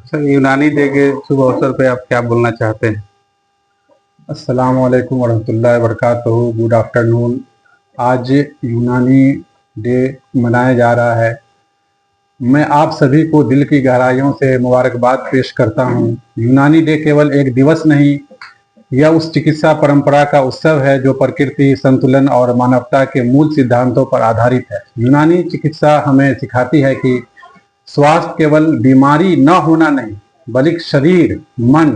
Sir, यूनानी day के शुभ अवसर पे आप क्या बोलना चाहते हैं? अस्सलाम वालेकुम वरहमतुल्लाहि वबरकातुहू। Good afternoon. आज यूनानी डे मनाया जा रहा है। मैं आप सभी को दिल की गहराइयों से मुबारकबाद पेश करता हूँ। यूनानी डे केवल एक दिवस नहीं, यह उस चिकित्सा परंपरा का उत्सव है जो प्रकृति, संतुलन और मानवता के मूल सिद्धांतों पर आधारित है। यूनानी चिकित्सा हमें सिखाती है कि स्वास्थ्य केवल बीमारी न होना नहीं, बल्कि शरीर, मन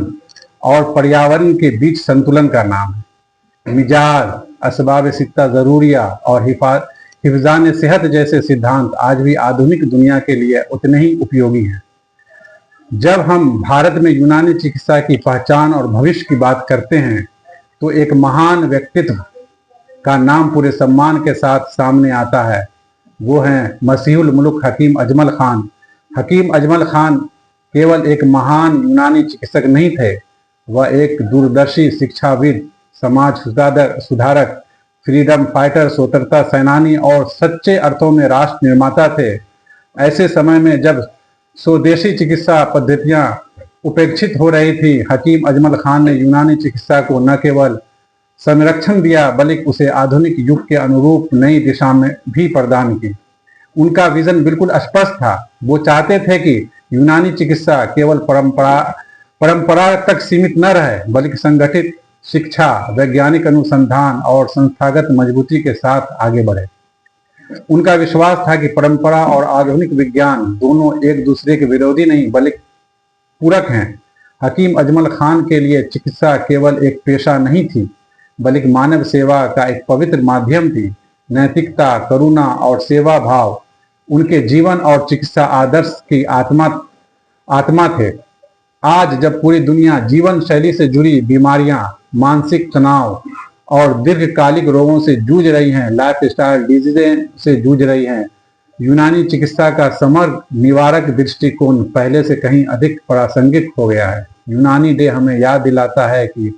और पर्यावरण के बीच संतुलन का नाम है। मिजाज, असबाब सित्ता ज़रूरिया और हिफाज़ान सेहत जैसे सिद्धांत आज भी आधुनिक दुनिया के लिए उतने ही उपयोगी हैं। जब हम भारत में यूनानी चिकित्सा की पहचान और भविष्य की बात करते हैं तो एक महान व्यक्तित्व का नाम पूरे सम्मान के साथ सामने आता है। वो हैं मसीहुल मुल्क हकीम अजमल खान। हकीम अजमल खान केवल एक महान यूनानी चिकित्सक नहीं थे, वह एक दूरदर्शी शिक्षाविद, समाज सुधारक, फ्रीडम फाइटर, स्वतंत्रता सेनानी और सच्चे अर्थों में राष्ट्र निर्माता थे। ऐसे समय में जब स्वदेशी चिकित्सा पद्धतियां उपेक्षित हो रही थी, हकीम अजमल खान ने यूनानी चिकित्सा को न केवल संरक्षण दिया बल्कि उसे आधुनिक युग के अनुरूप नई दिशा में भी प्रदान की। उनका विजन बिल्कुल स्पष्ट था। वो चाहते थे कि यूनानी चिकित्सा केवल परंपरा तक सीमित न रहे, बल्कि संगठित शिक्षा, वैज्ञानिक अनुसंधान और संस्थागत मजबूती के साथ आगे बढ़े। उनका विश्वास था कि परंपरा और आधुनिक विज्ञान दोनों एक दूसरे के विरोधी नहीं बल्कि पूरक हैं। हकीम अजमल खान के लिए चिकित्सा केवल एक पेशा नहीं थी, बल्कि मानव सेवा का एक पवित्र माध्यम थी। नैतिकता, करुणा और सेवा भाव उनके जीवन और चिकित्सा आदर्श की आत्मा थे। आज जब पूरी दुनिया जीवन शैली से जुड़ी बीमारियां, मानसिक तनाव और दीर्घकालिक रोगों से जूझ रही हैं, लाइफ स्टाइल डिजीजें से जूझ रही हैं, यूनानी चिकित्सा का समग्र निवारक दृष्टिकोण पहले से कहीं अधिक प्रासंगिक हो गया है। यूनानी डे हमें याद दिलाता है कि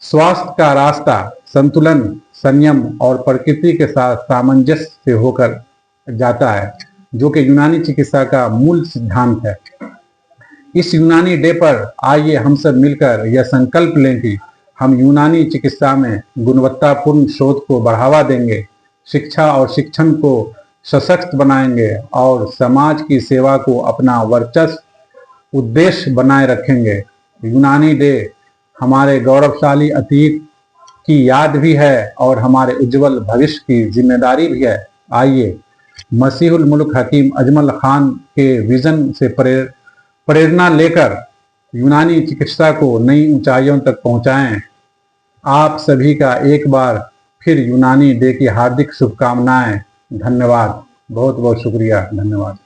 स्वास्थ्य का रास्ता संतुलन, संयम और प्रकृति के साथ सामंजस्य से होकर जाता है, जो कि यूनानी चिकित्सा का मूल सिद्धांत है। इस यूनानी डे पर आइए हम सब मिलकर यह संकल्प लें कि हम यूनानी चिकित्सा में गुणवत्तापूर्ण शोध को बढ़ावा देंगे, शिक्षा और शिक्षण को सशक्त बनाएंगे और समाज की सेवा को अपना वर्चस्व उद्देश्य बनाए रखेंगे। यूनानी डे हमारे गौरवशाली अतीत की याद भी है और हमारे उज्जवल भविष्य की जिम्मेदारी भी है। आइए मसीहुल मुल्क हकीम अजमल खान के विजन से प्रेरणा लेकर यूनानी चिकित्सा को नई ऊंचाइयों तक पहुंचाएं। आप सभी का एक बार फिर यूनानी डे की हार्दिक शुभकामनाएं। धन्यवाद, बहुत बहुत शुक्रिया, धन्यवाद।